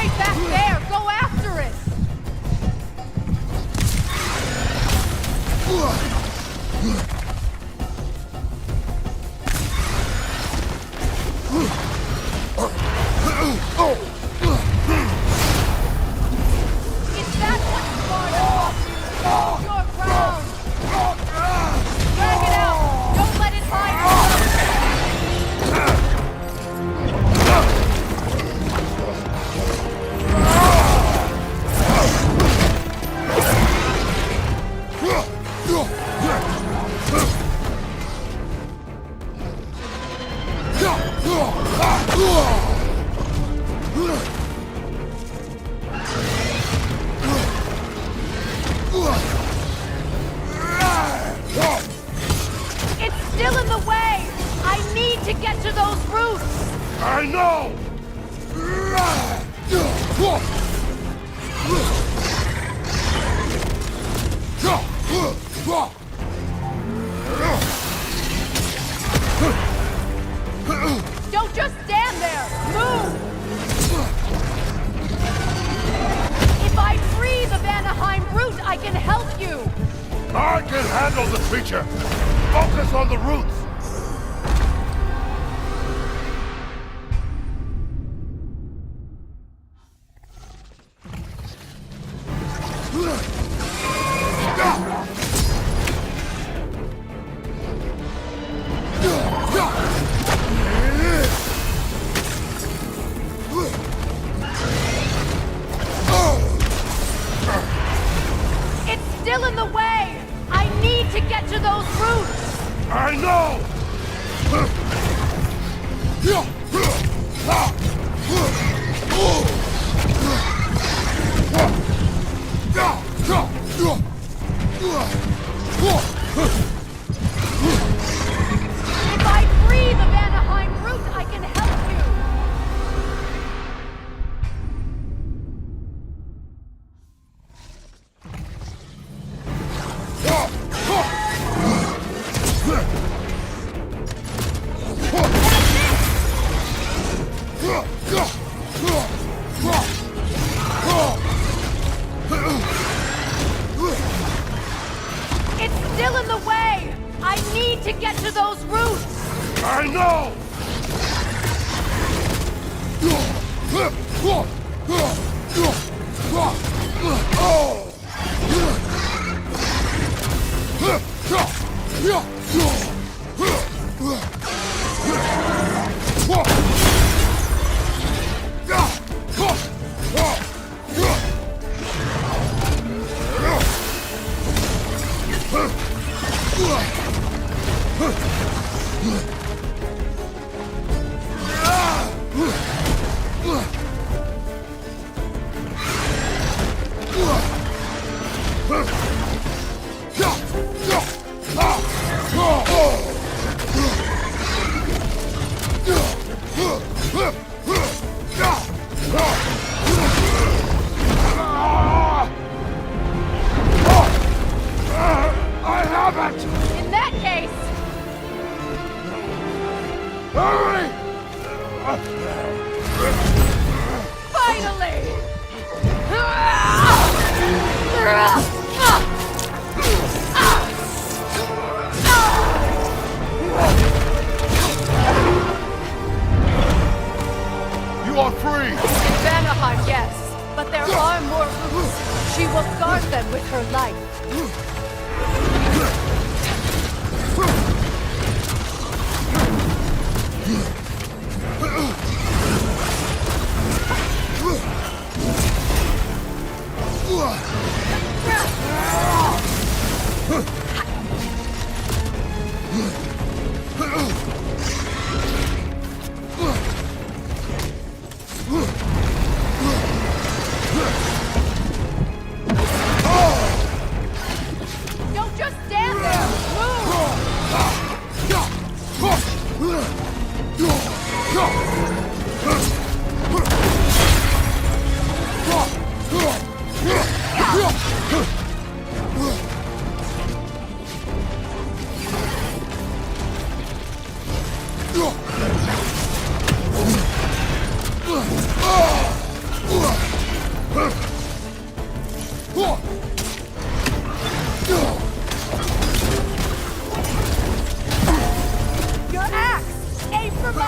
right back there! Go after it! Is that what's Sparta? Your ground! Drag it out! Don't let it hide! It's still in the way! I need to get to those roots! I know! Don't just stand there! Move! If I free the Vanaheim root, I can help you! I can handle the creature! Focus on the roots! It's still in the way! I need to get to those roots! I know! If I free the Vanaheim root, I can help you! It's still in the way! I need to get to those roots! I know! I have it! In that case, Hurry! finally! You are free! Vanaheim, yes, but there are more roots. She will guard them with her life.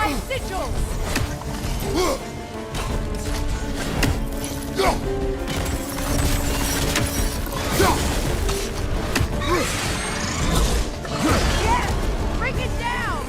My sigils! Yes! Bring it down!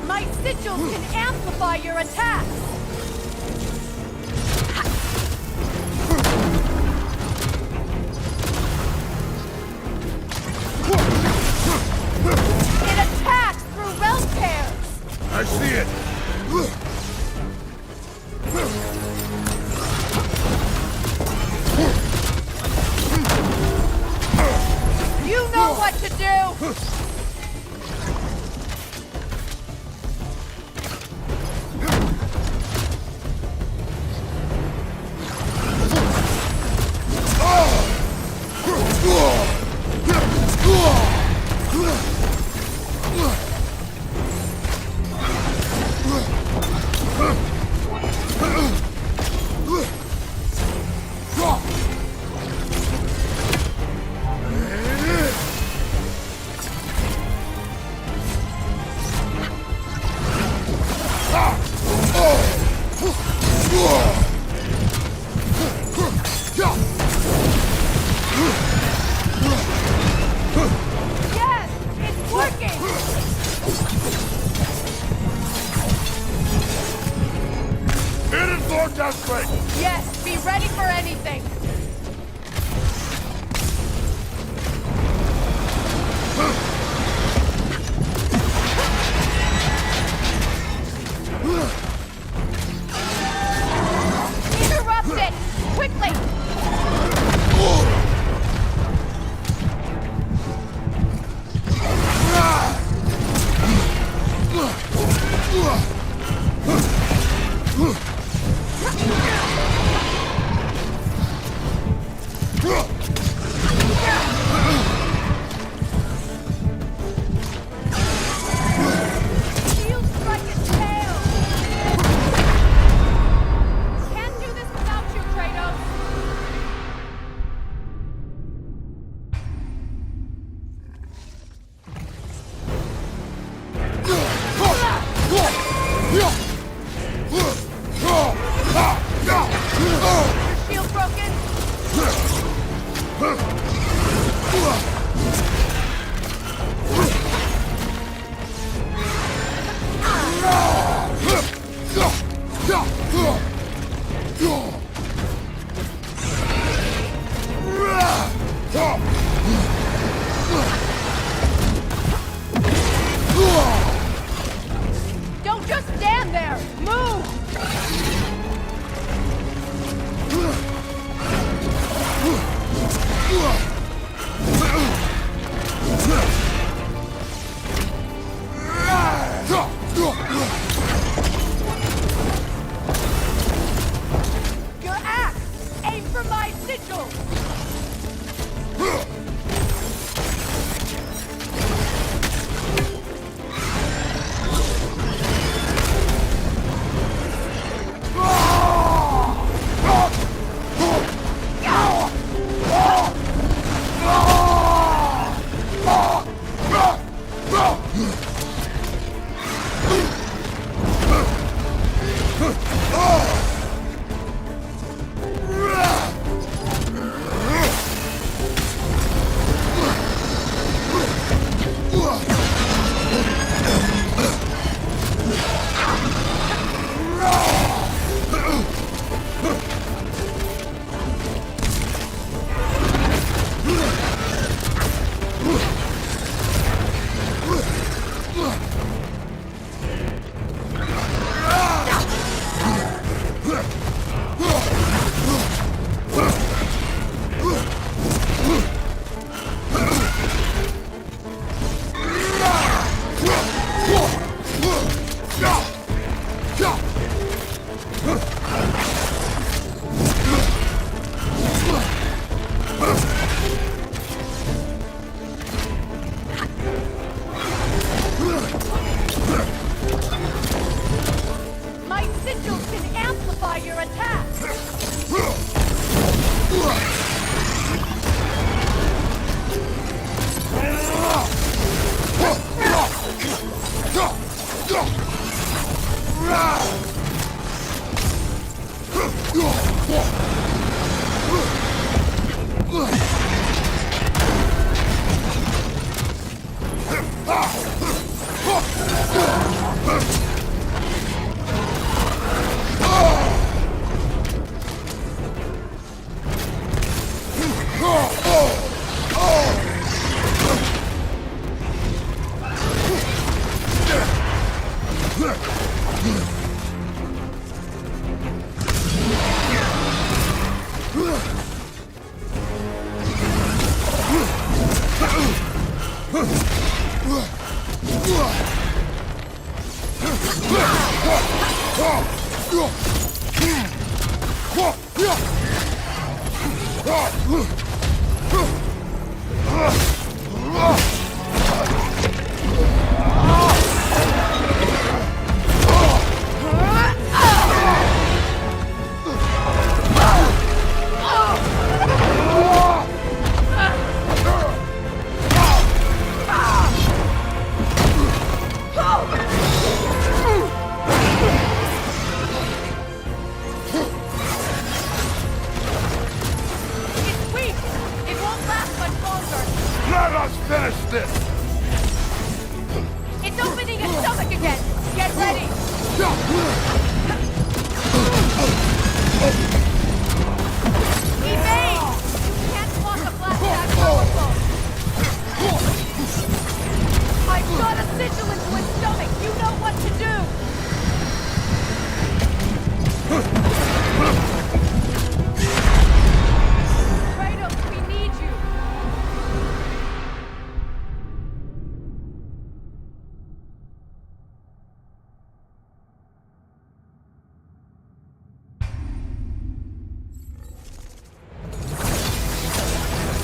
My sigils can amplify your attacks! It attacks through realm pairs! I see it! You know what to do! Yes! It's working! Hidden forecast straight! Yes, be ready for anything! Interrupt it! Quickly! It's weak! It won't last much longer! Let us finish this! It's opening its stomach again! Get ready! Evade! You can't block a blast that powerful! I've got a sigil into its stomach! You know what to do! Kratos, we need you!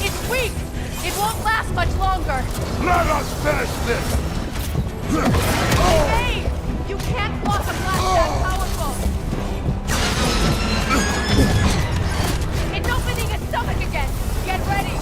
It's weak! It won't last much longer! Let us finish this! Evade! You can't block a blast that powerful! It's opening its stomach again! Get ready!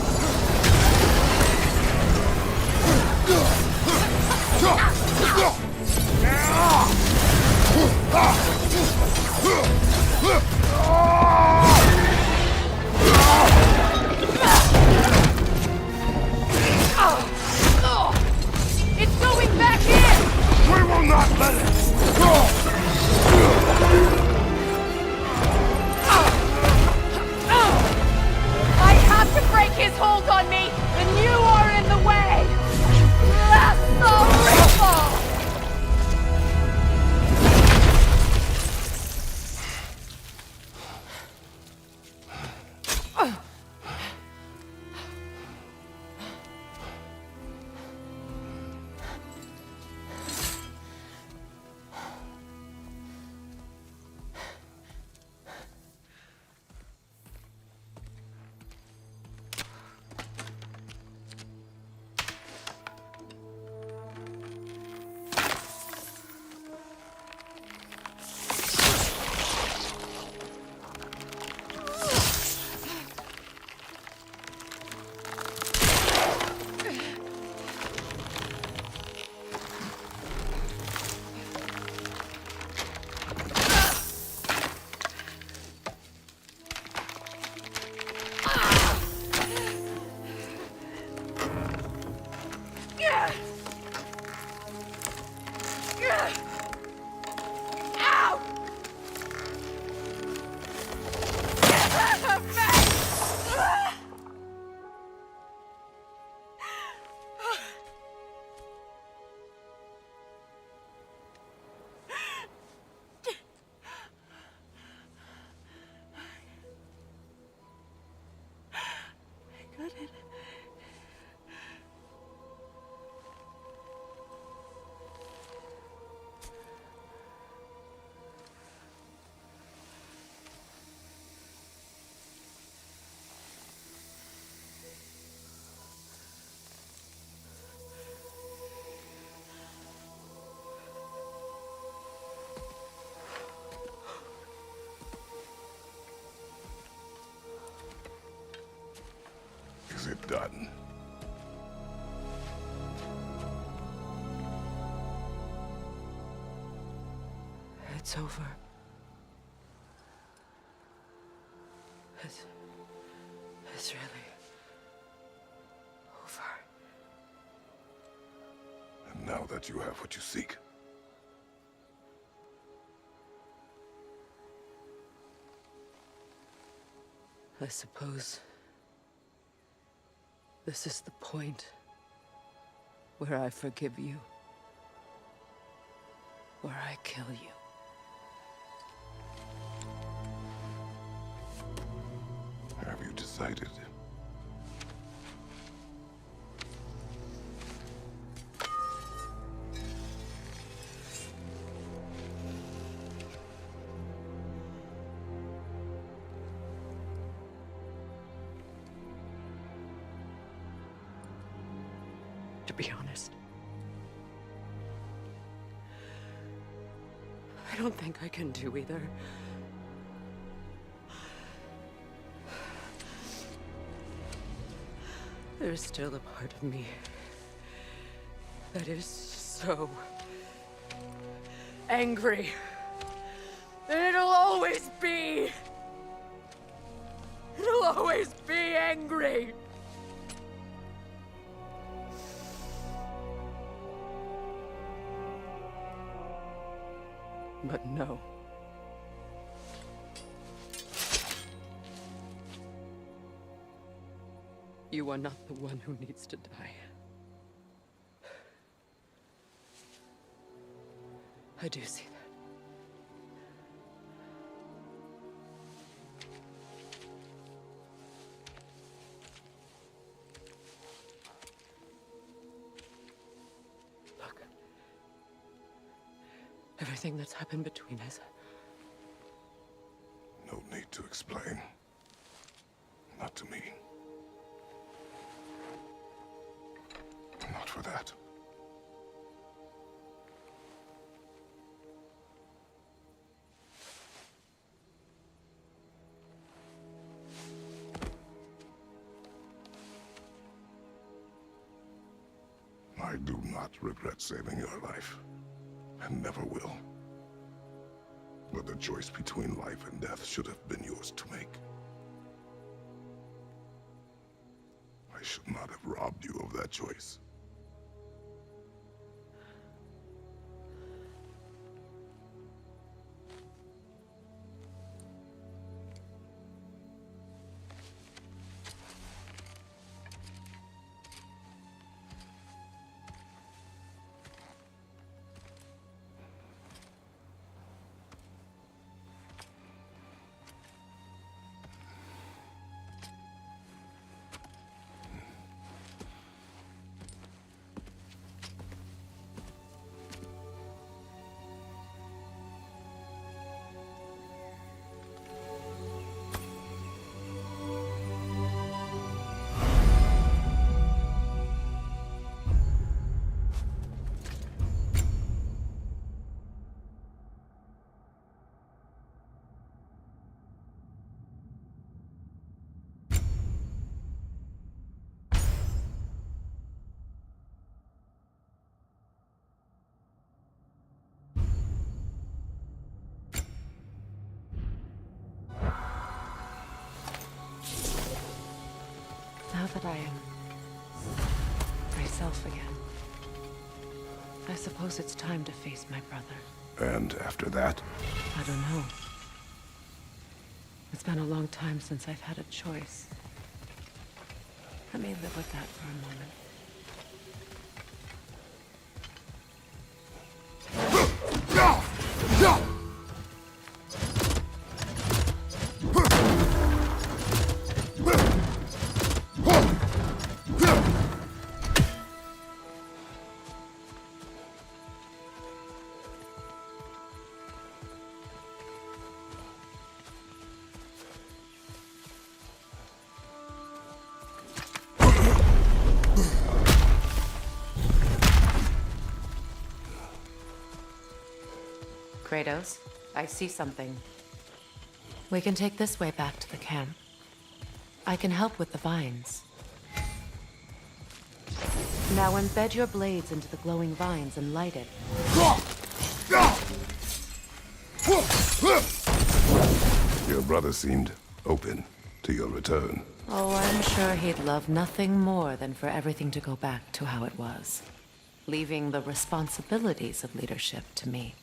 It's going back in! We will not let it! I have to break his hold on me, and you are in the way! That's the ripple! Ow! I got it. Is it done? It's over. It's really over. And now that you have what you seek, I suppose this is the point where I forgive you, where I kill you. have you decided? to be honest. I don't think I can do either. There's still a part of me that is so angry. And it'll always be. It'll always be angry. But no. You are not the one who needs to die. I do see that. Look. Everything that's happened between us. No need to explain. Not to me. Not for that. I do not regret saving your life, and never will. But the choice between life and death should have been yours to make. I should not have robbed you of that choice. Now that I am myself again, I suppose it's time to face my brother. And after that? I don't know. It's been a long time since I've had a choice. Let me live with that for a moment. Kratos, I see something. We can take this way back to the camp. I can help with the vines. Now embed your blades into the glowing vines and light it. Your brother seemed open to your return. Oh, I'm sure he'd love nothing more than for everything to go back to how it was, leaving the responsibilities of leadership to me.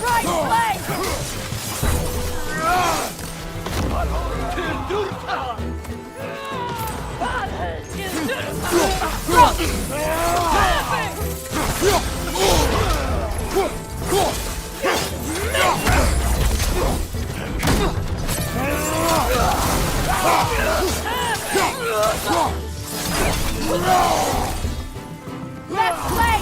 Right leg! Left leg!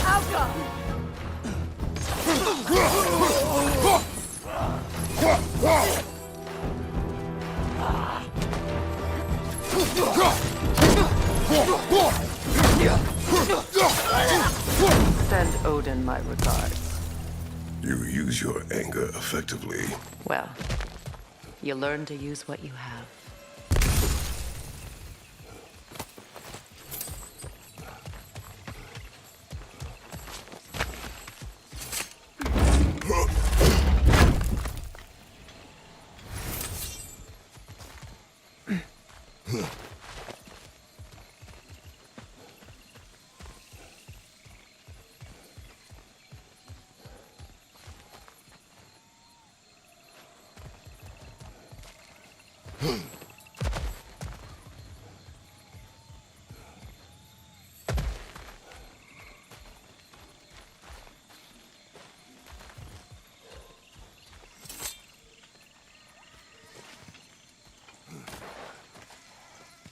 Alka! Send Odin my regards. You use your anger effectively. Well, you learn to use what you have.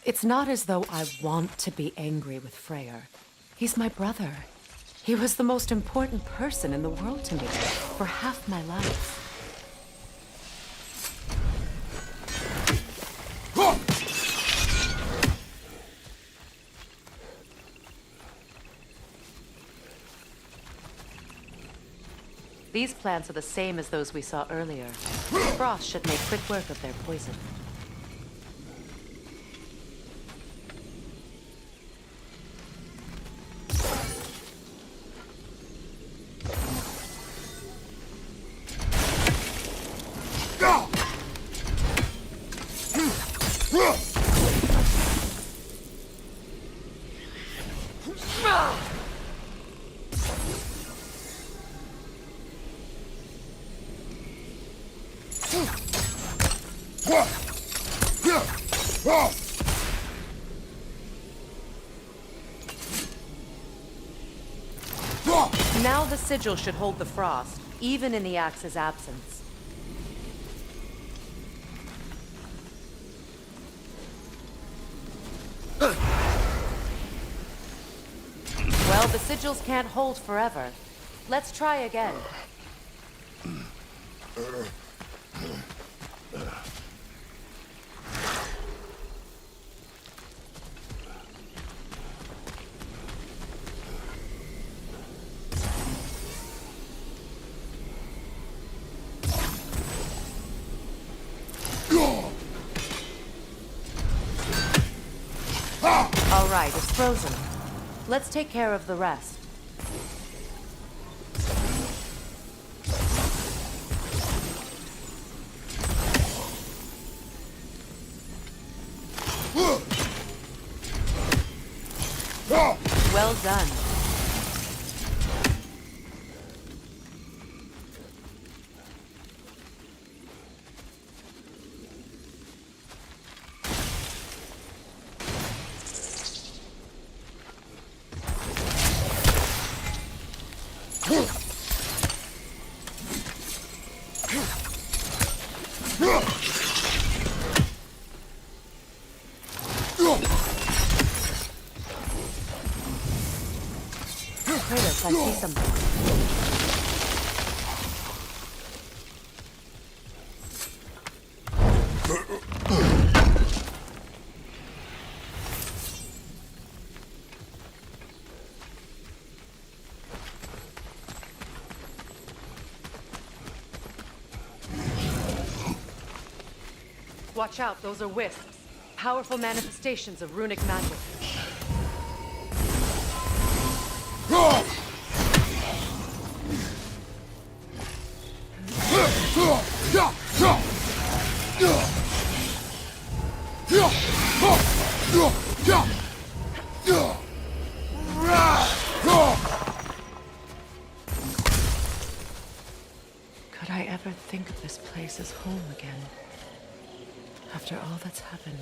It's not as though I want to be angry with Freyr. He's my brother. He was the most important person in the world to me for half my life. These plants are the same as those we saw earlier. Frost should make quick work of their poison. Now the sigil should hold the frost, even in the axe's absence. Well, the sigils can't hold forever. Let's try again. All right, it's frozen. Let's take care of the rest. Well done. Kratos, I see something. Watch out, those are wisps. Powerful manifestations of runic magic. Could I ever think of this place as home again? After all that's happened.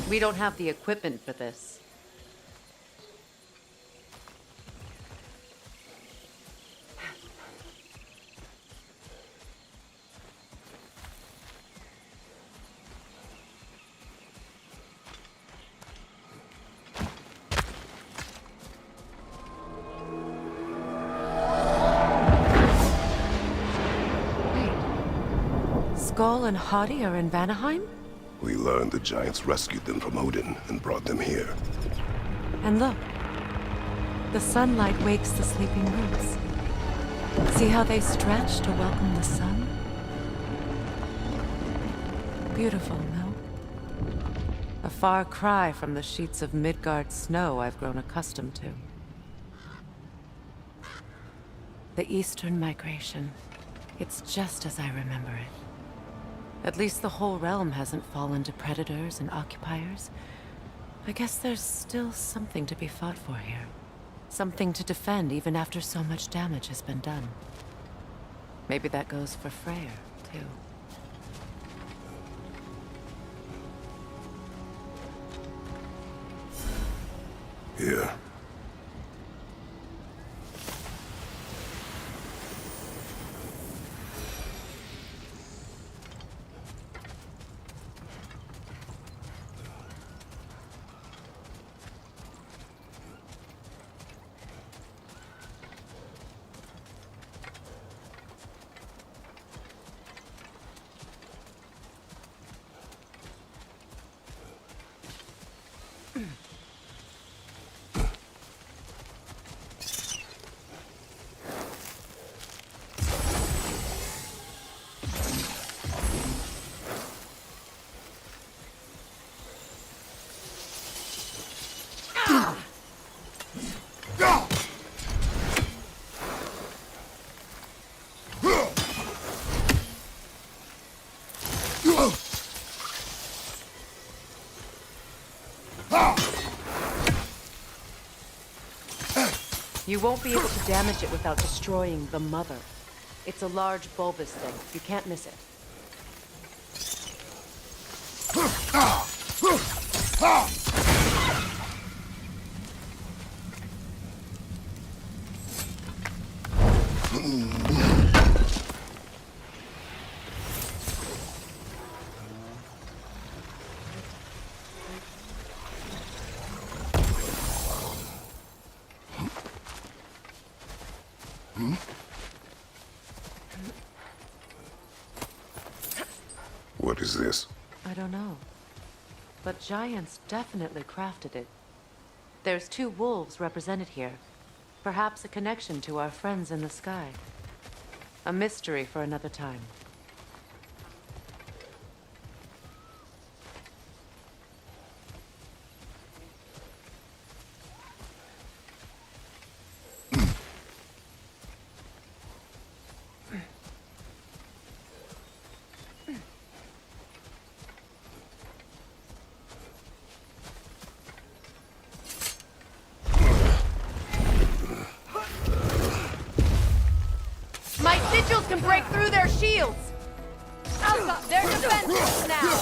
We don't have the equipment for this. Skull and Hadi are in Vanaheim? We learned the giants rescued them from Odin and brought them here. And look, the sunlight wakes the sleeping roots. See how they stretch to welcome the sun? Beautiful, no? A far cry from the sheets of Midgard snow I've grown accustomed to. The Eastern Migration. It's just as I remember it. At least the whole realm hasn't fallen to predators and occupiers. I guess there's still something to be fought for here. Something to defend even after so much damage has been done. Maybe that goes for Freyr, too. Here. You won't be able to damage it without destroying the mother. It's a large bulbous thing. You can't miss it. What is this? I don't know. But giants definitely crafted it. There's 2 wolves represented here. Perhaps a connection to our friends in the sky. A mystery for another time. My sigils can break through their shields! Alka, they're defenseless now!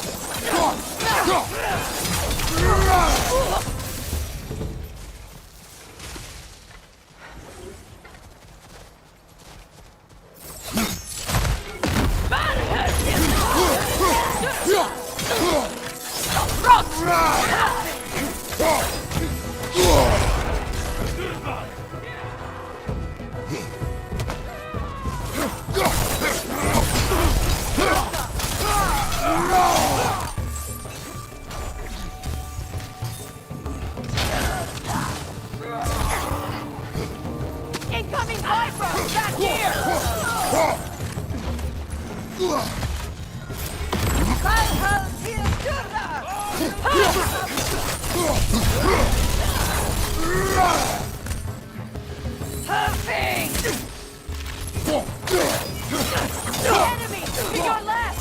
Incoming Viper! Back here! Valhalla here! Perfect! Enemy! To your left!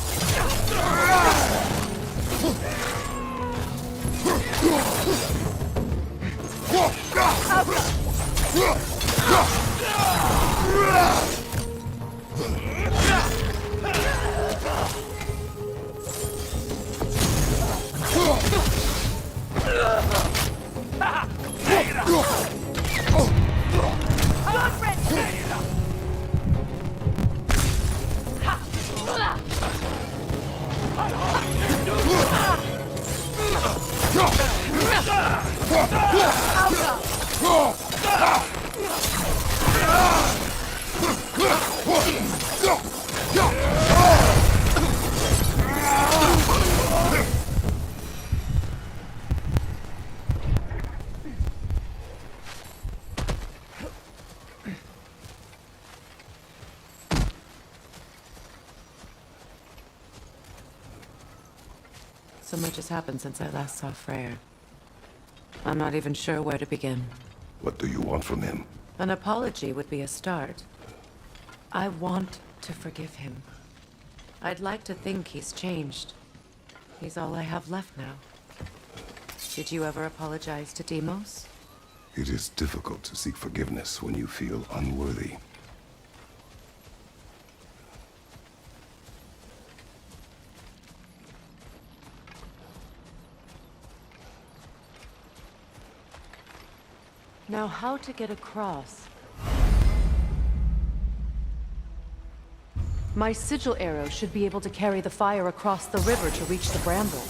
So much has happened since I last saw Freyr. I'm not even sure where to begin. What do you want from him? An apology would be a start. I want to forgive him. I'd like to think he's changed. He's all I have left now. Did you ever apologize to Deimos? It is difficult to seek forgiveness when you feel unworthy. Now, how to get across? My sigil arrow should be able to carry the fire across the river to reach the bramble.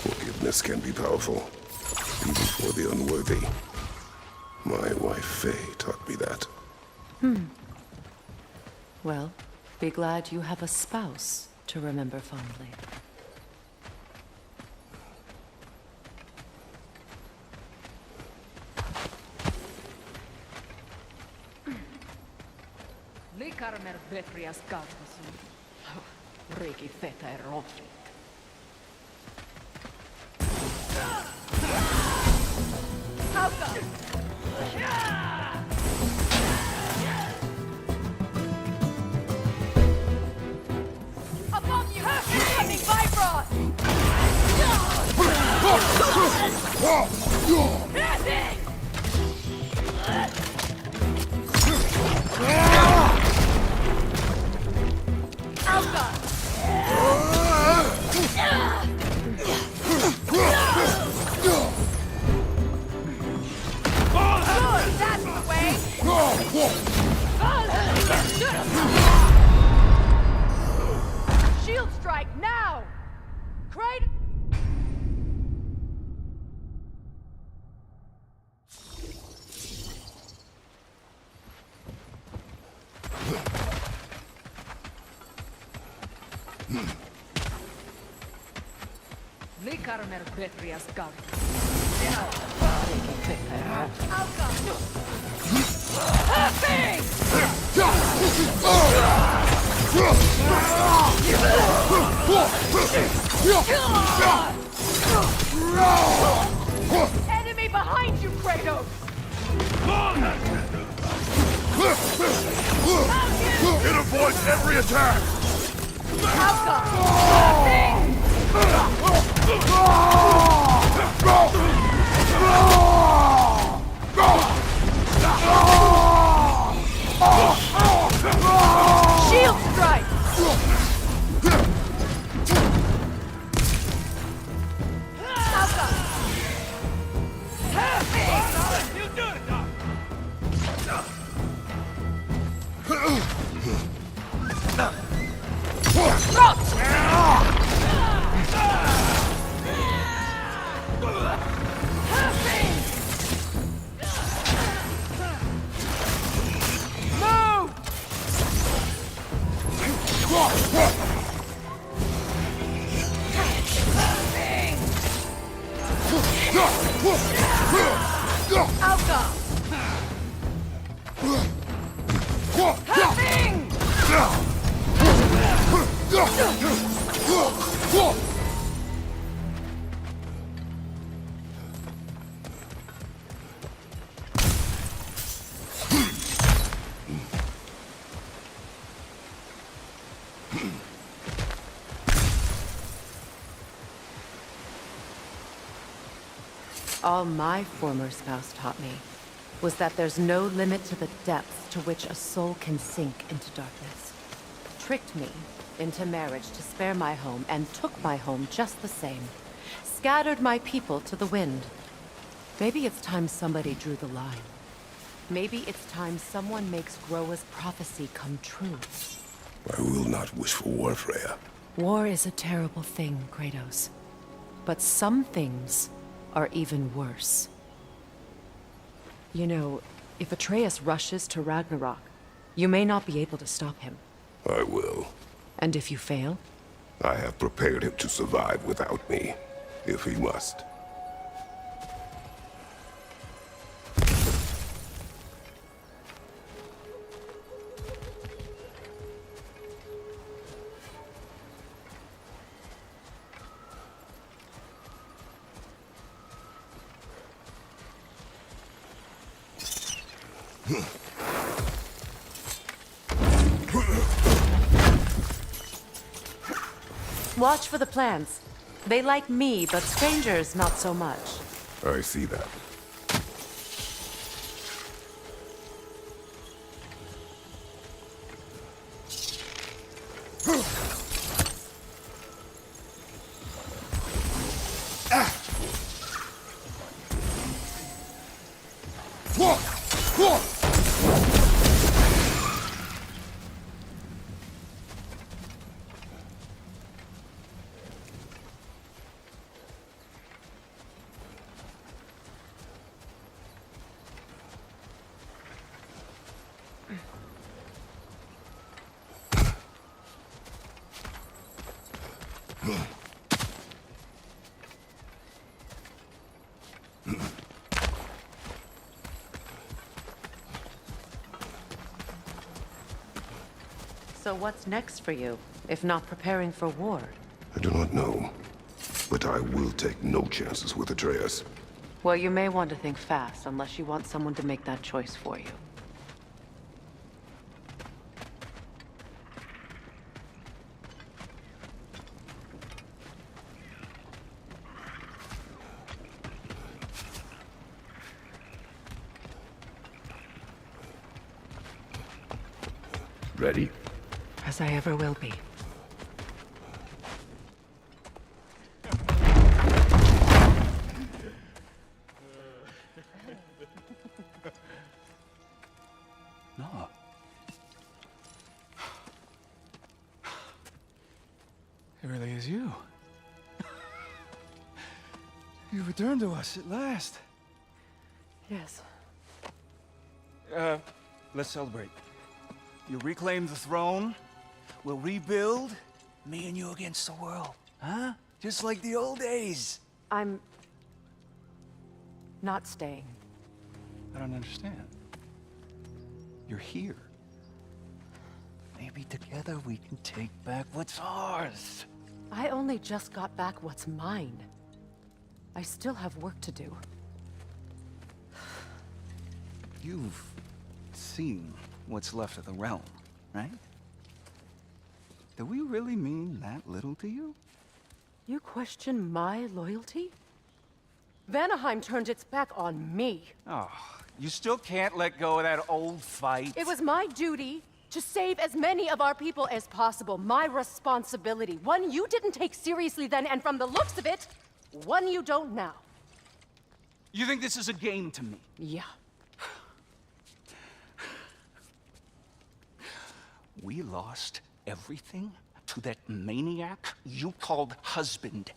Forgiveness can be powerful, even for the unworthy. My wife Faye taught me that. Well, be glad you have a spouse to remember fondly. Likarmer Betrias Galtasun. Riki Feta e Rofi. Above you! Incoming Bifrost! Hit it! Alpha! Good, that's the way! Shield strike now! Kratos! Likarmer Betrias Galt. Reiki feta error. Enemy behind you, Kratos! It avoids every attack! Shield strike! All my former spouse taught me was that there's no limit to the depths to which a soul can sink into darkness. Tricked me into marriage to spare my home and took my home just the same. Scattered my people to the wind. Maybe it's time somebody drew the line. Maybe it's time someone makes Groa's prophecy come true. I will not wish for war, Freya. War is a terrible thing, Kratos. But some things are even worse. You know, if Atreus rushes to Ragnarok, you may not be able to stop him. I will. And if you fail? I have prepared him to survive without me, if he must. Watch for the plants. They like me, but strangers not so much. I see that. So what's next for you, if not preparing for war? I do not know, but I will take no chances with Atreus. Well, you may want to think fast, unless you want someone to make that choice for you. Ready? As I ever will be. No. It really is you. You returned to us at last. Yes. Let's celebrate. You reclaim the throne. We'll rebuild. Me and you against the world. Huh? Just like the old days. I'm not staying. I don't understand. You're here. Maybe together we can take back what's ours. I only just got back what's mine. I still have work to do. You've seen what's left of the realm, right? Do we really mean that little to you? You question my loyalty? Vanaheim turned its back on me. Oh, you still can't let go of that old fight? It was my duty to save as many of our people as possible. My responsibility. One you didn't take seriously then, and from the looks of it, one you don't now. You think this is a game to me? Yeah. We lost everything to that maniac you called husband.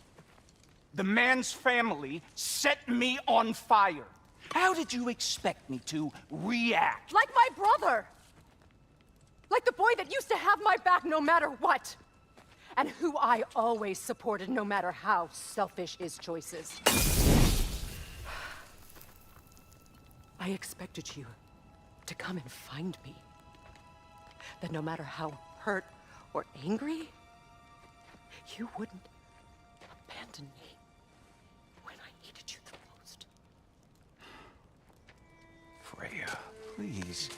The man's family set me on fire. How did you expect me to react? Like my brother! Like the boy that used to have my back no matter what! And who I always supported no matter how selfish his choices. I expected you to come and find me. That no matter how hurt or angry, you wouldn't abandon me when I needed you the most. Freya, please.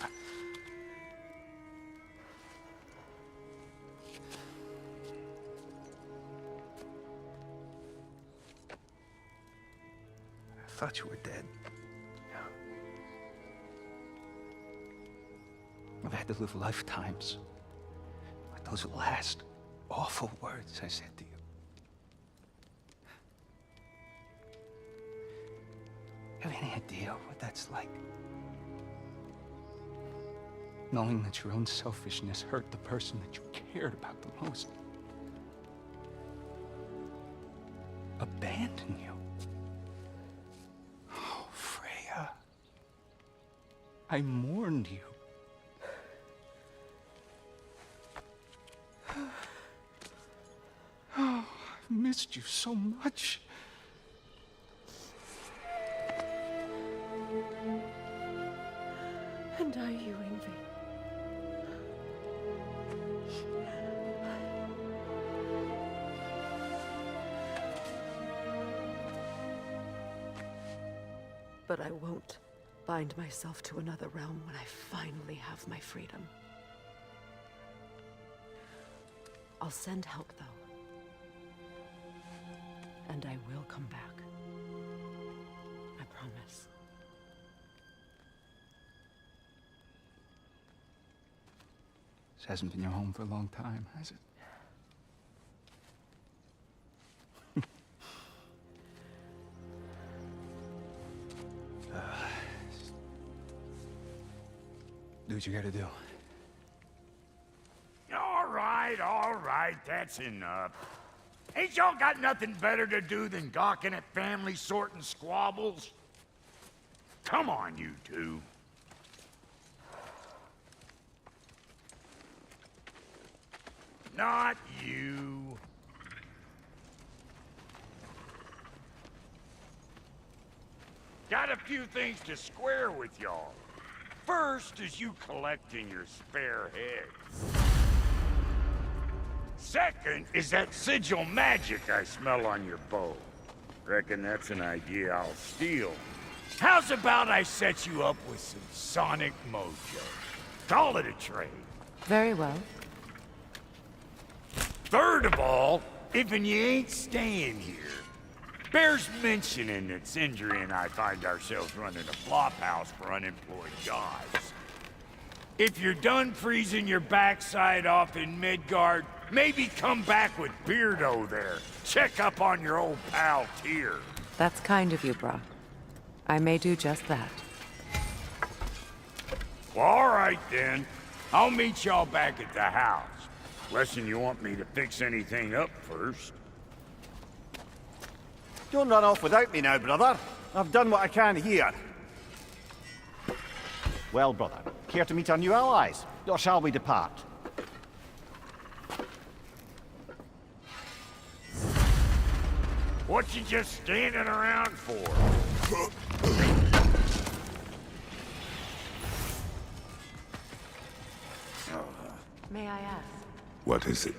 I thought you were dead. I've had to live lifetimes with those last awful words I said to you. Have any idea what that's like? Knowing that your own selfishness hurt the person that you cared about the most. Abandon you. Oh, Freya. I mourned you. Oh, I've missed you so much. And are you, Envy? But I won't bind myself to another realm when I finally have my freedom. I'll send help, though. And I will come back. I promise. This hasn't been your home for a long time, has it? Do what you gotta do. All right, that's enough. Ain't y'all got nothing better to do than gawking at family sorting squabbles? Come on, you two. Not you. Got a few things to square with y'all. First is you collecting your spare heads. Second is that sigil magic I smell on your bow. Reckon that's an idea I'll steal. How's about I set you up with some sonic mojo? Call it a trade. Very well. Third of all, if you ain't staying here, bears mentioning that Sindri and I find ourselves running a flop house for unemployed guys. If you're done freezing your backside off in Midgard, maybe come back with Beardo there. Check up on your old pal Tyr. That's kind of you, Brock. I may do just that. Well, all right then. I'll meet y'all back at the house. Unless you want me to fix anything up first. Don't run off without me now, brother. I've done what I can here. Well, brother, care to meet our new allies? Or shall we depart? What you just standing around for? May I ask? What is it?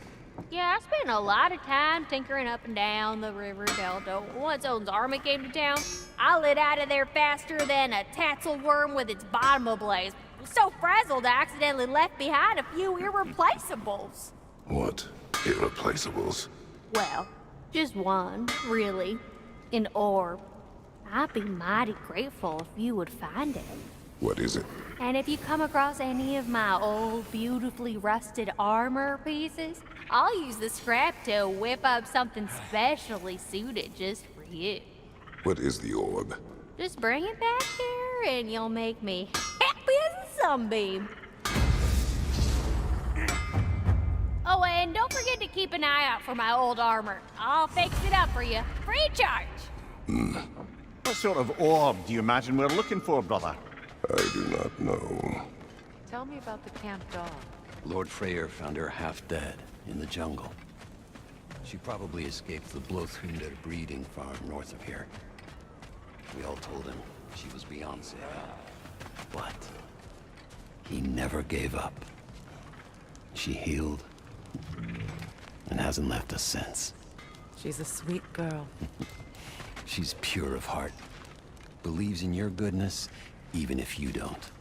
Yeah, I spent a lot of time tinkering up and down the river delta. Once Odin's army came to town, I lit out of there faster than a tassel worm with its bottom ablaze. So frazzled, I accidentally left behind a few irreplaceables. What? Irreplaceables? Well, just one, really. An orb. I'd be mighty grateful if you would find it. What is it? And if you come across any of my old, beautifully rusted armor pieces, I'll use the scrap to whip up something specially suited just for you. What is the orb? Just bring it back here and you'll make me happy as a sunbeam. Oh, and don't forget to keep an eye out for my old armor. I'll fix it up for you, free of charge. What sort of orb do you imagine we're looking for, brother? I do not know. Tell me about the camp dog. Lord Freyr found her half dead in the jungle. She probably escaped the Blothunder breeding farm north of here. We all told him she was beyond saving. But he never gave up. She healed and hasn't left us since. She's a sweet girl. She's pure of heart. Believes in your goodness, even if you don't.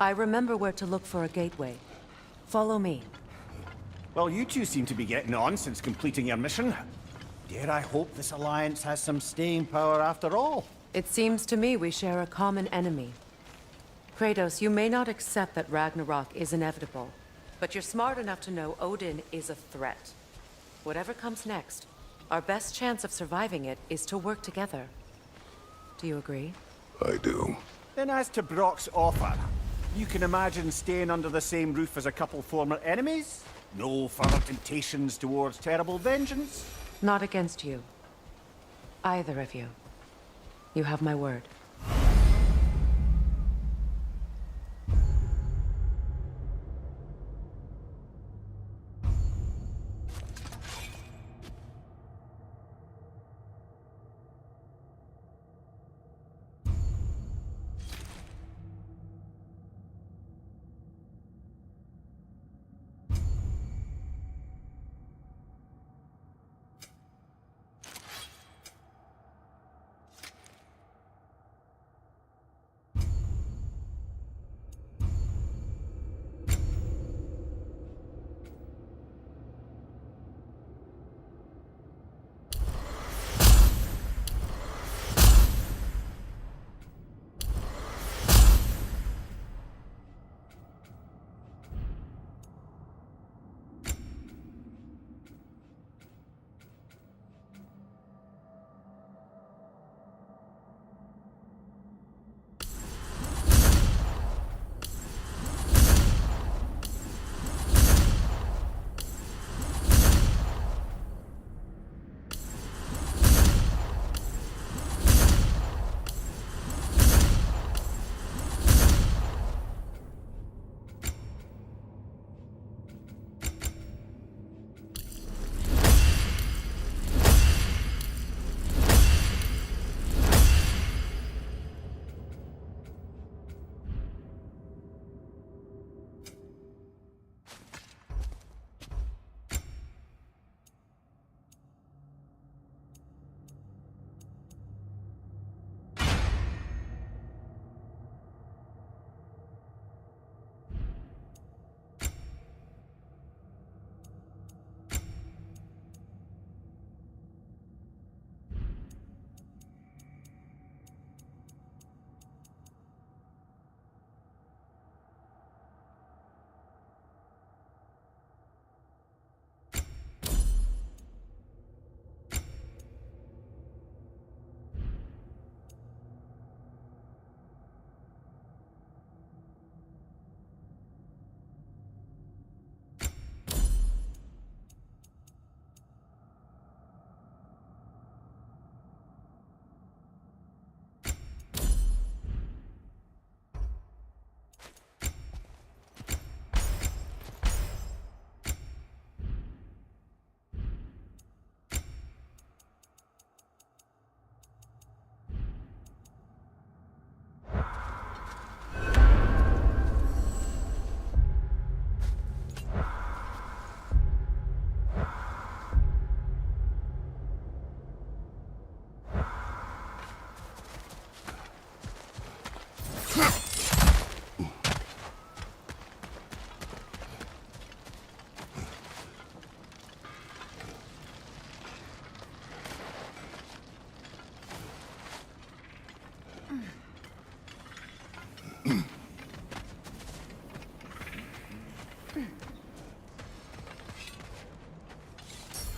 I remember where to look for a gateway. Follow me. Well, you two seem to be getting on since completing your mission. Dare I hope this alliance has some staying power after all? It seems to me we share a common enemy. Kratos, you may not accept that Ragnarok is inevitable, but you're smart enough to know Odin is a threat. Whatever comes next, our best chance of surviving it is to work together. Do you agree? I do. Then as to Brock's offer, you can imagine staying under the same roof as a couple former enemies? No further temptations towards terrible vengeance? Not against you. Either of you. You have my word.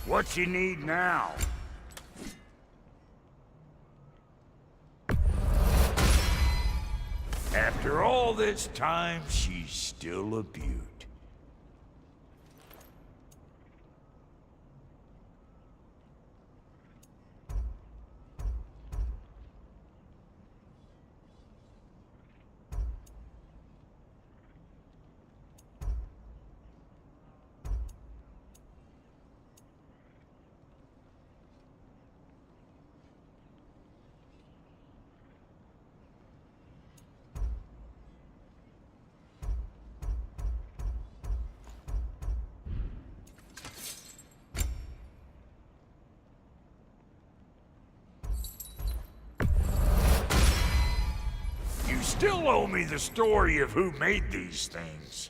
What you need now? After all this time, she's still a beaut. Still owe me the story of who made these things.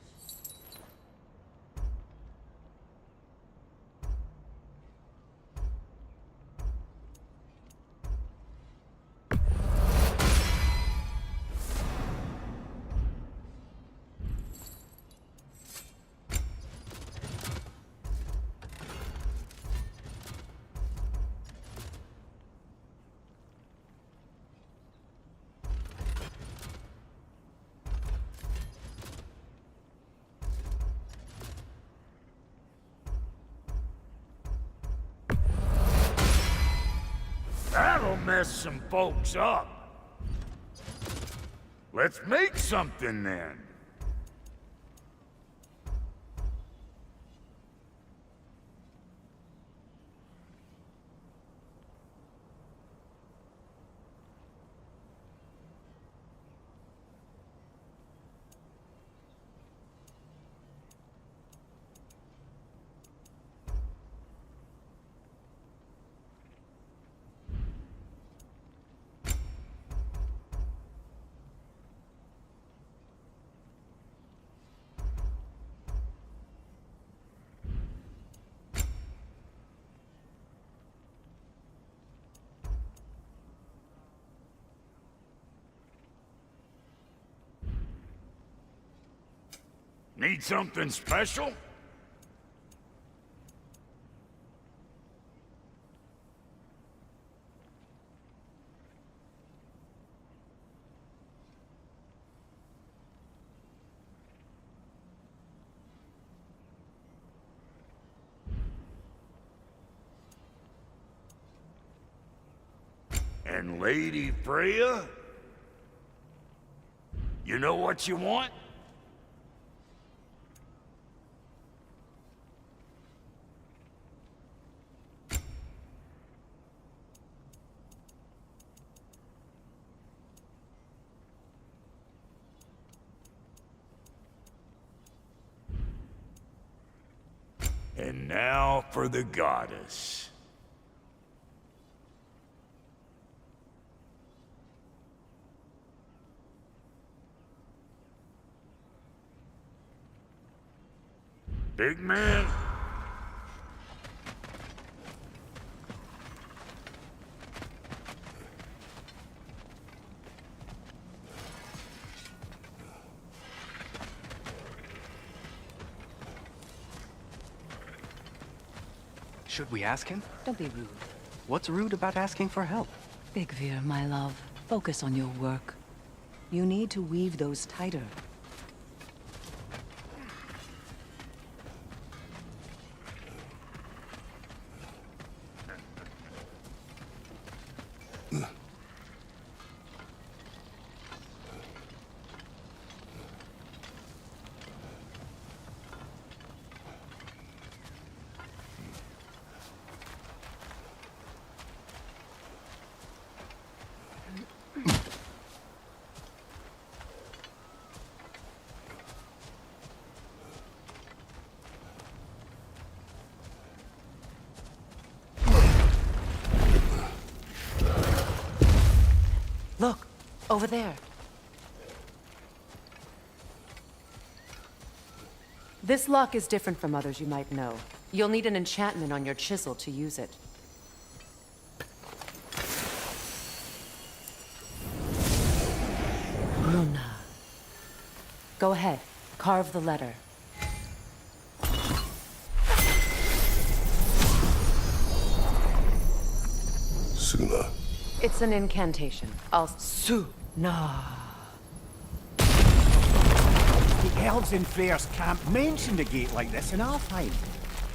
That'll mess some folks up. Let's make something then. Need something special? And Lady Freya? You know what you want? And now for the goddess. Big man. Should we ask him? Don't be rude. What's rude about asking for help? Big Veer, my love, focus on your work. You need to weave those tighter. Look, over there. This lock is different from others you might know. You'll need an enchantment on your chisel to use it. Suna. Go ahead. Carve the letter. Suna. It's an incantation. I'll... Suna. The elves in Freyr's camp mentioned a gate like this in Alfheim.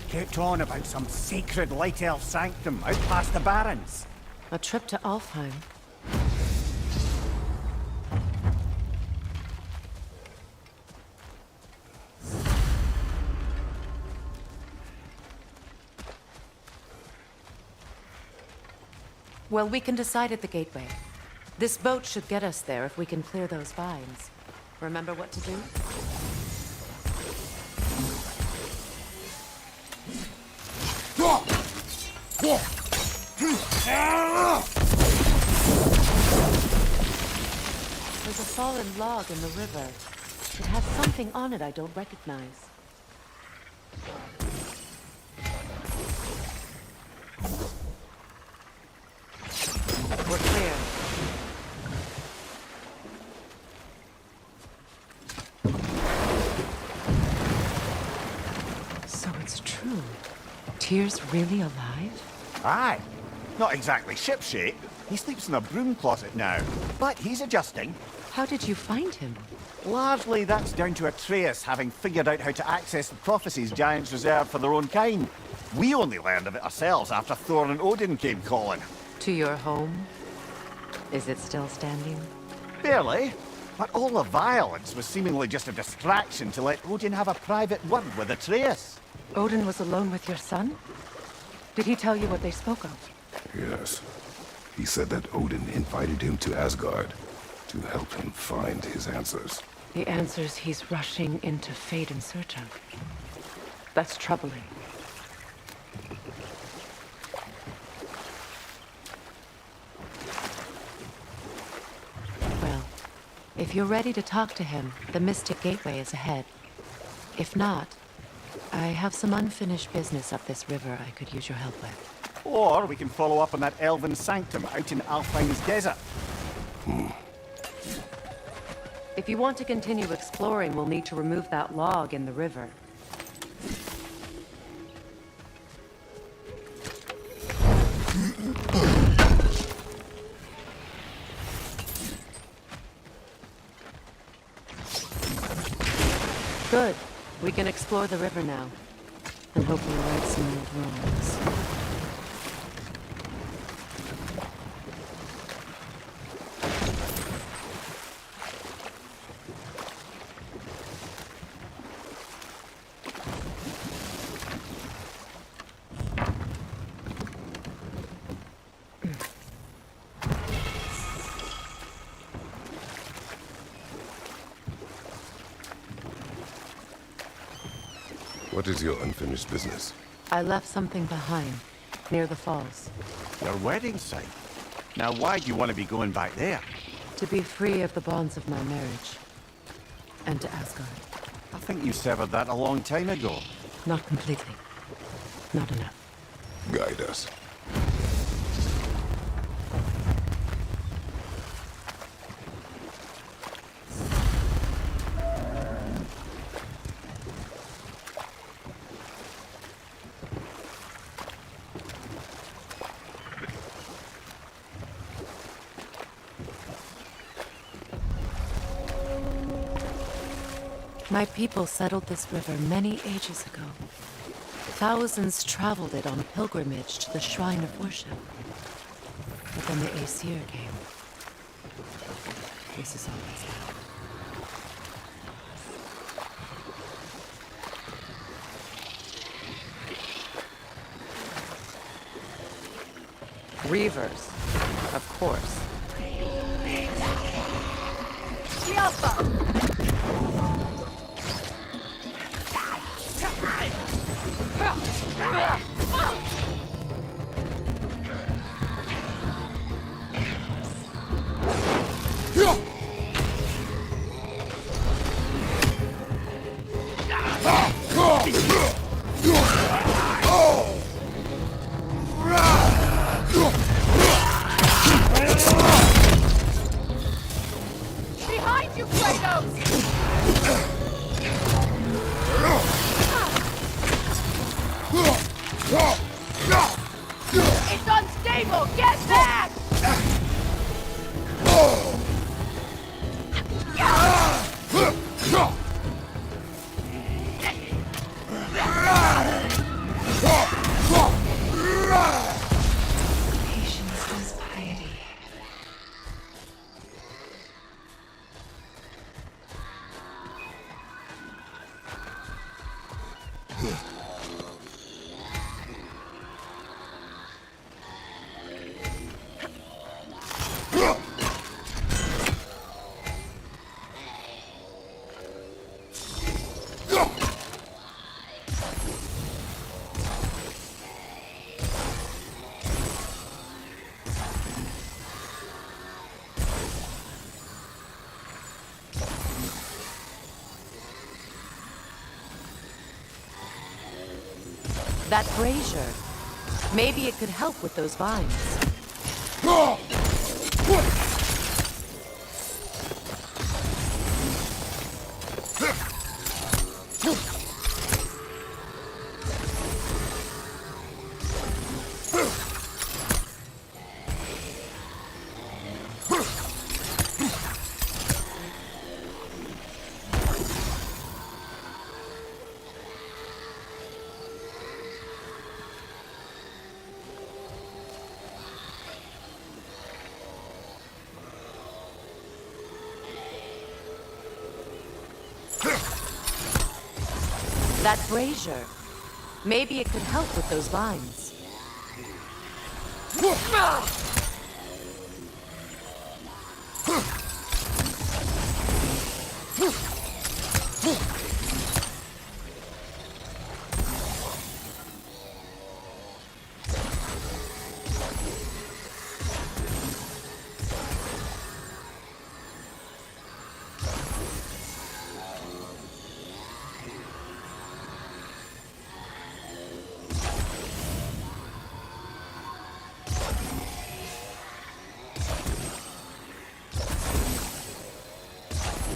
Kept on about some sacred light elf sanctum out past the Barrens. A trip to Alfheim. Well, we can decide at the gateway. This boat should get us there if we can clear those vines. Remember what to do? There's a fallen log in the river. It has something on it I don't recognize. We're clear. So it's true. Tyr's really alive? Aye. Not exactly shipshape. He sleeps in a broom closet now. But he's adjusting. How did you find him? Largely that's down to Atreus having figured out how to access the prophecies giants reserved for their own kind. We only learned of it ourselves after Thor and Odin came calling. To your home? Is it still standing? Barely. But all the violence was seemingly just a distraction to let Odin have a private word with Atreus. Odin was alone with your son? Did he tell you what they spoke of? Yes. He said that Odin invited him to Asgard to help him find his answers. The answers he's rushing into fate in search of. That's troubling. Well, if you're ready to talk to him, the Mystic Gateway is ahead. If not, I have some unfinished business up this river I could use your help with. Or we can follow up on that elven sanctum out in Alfheim's desert. If you want to continue exploring, we'll need to remove that log in the river. Good. We can explore the river now. And hopefully right some old wrongs. What is your unfinished business? I left something behind, near the falls. Your wedding site. Now why do you want to be going back there? To be free of the bonds of my marriage. And to Asgard. I think you severed that a long time ago. Not completely. Not enough. Guide us. My people settled this river many ages ago. Thousands traveled it on pilgrimage to the shrine of worship. But then the Aesir came. This is all that's left. Reavers, of course. Behind That brazier. Maybe it could help with those vines. That brazier. Maybe it could help with those vines.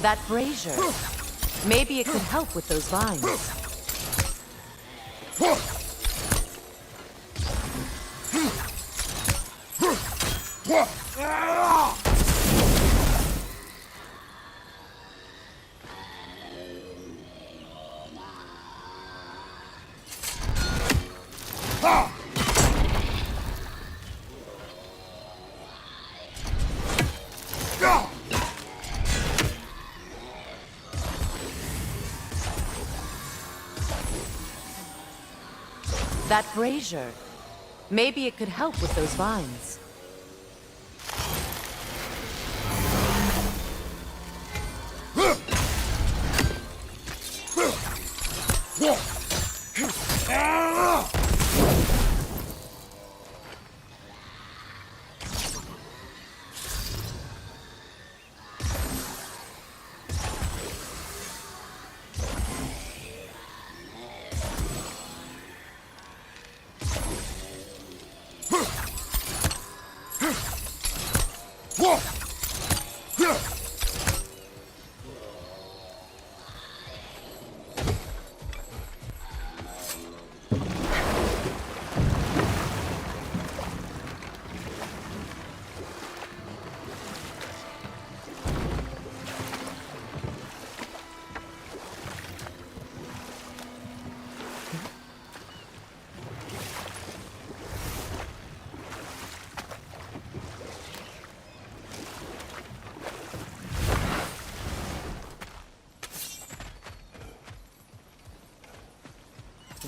That brazier. Maybe it could help with those vines. That brazier. Maybe it could help with those vines.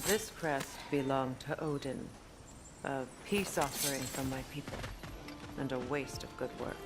This crest belonged to Odin, a peace offering from my people, and a waste of good work.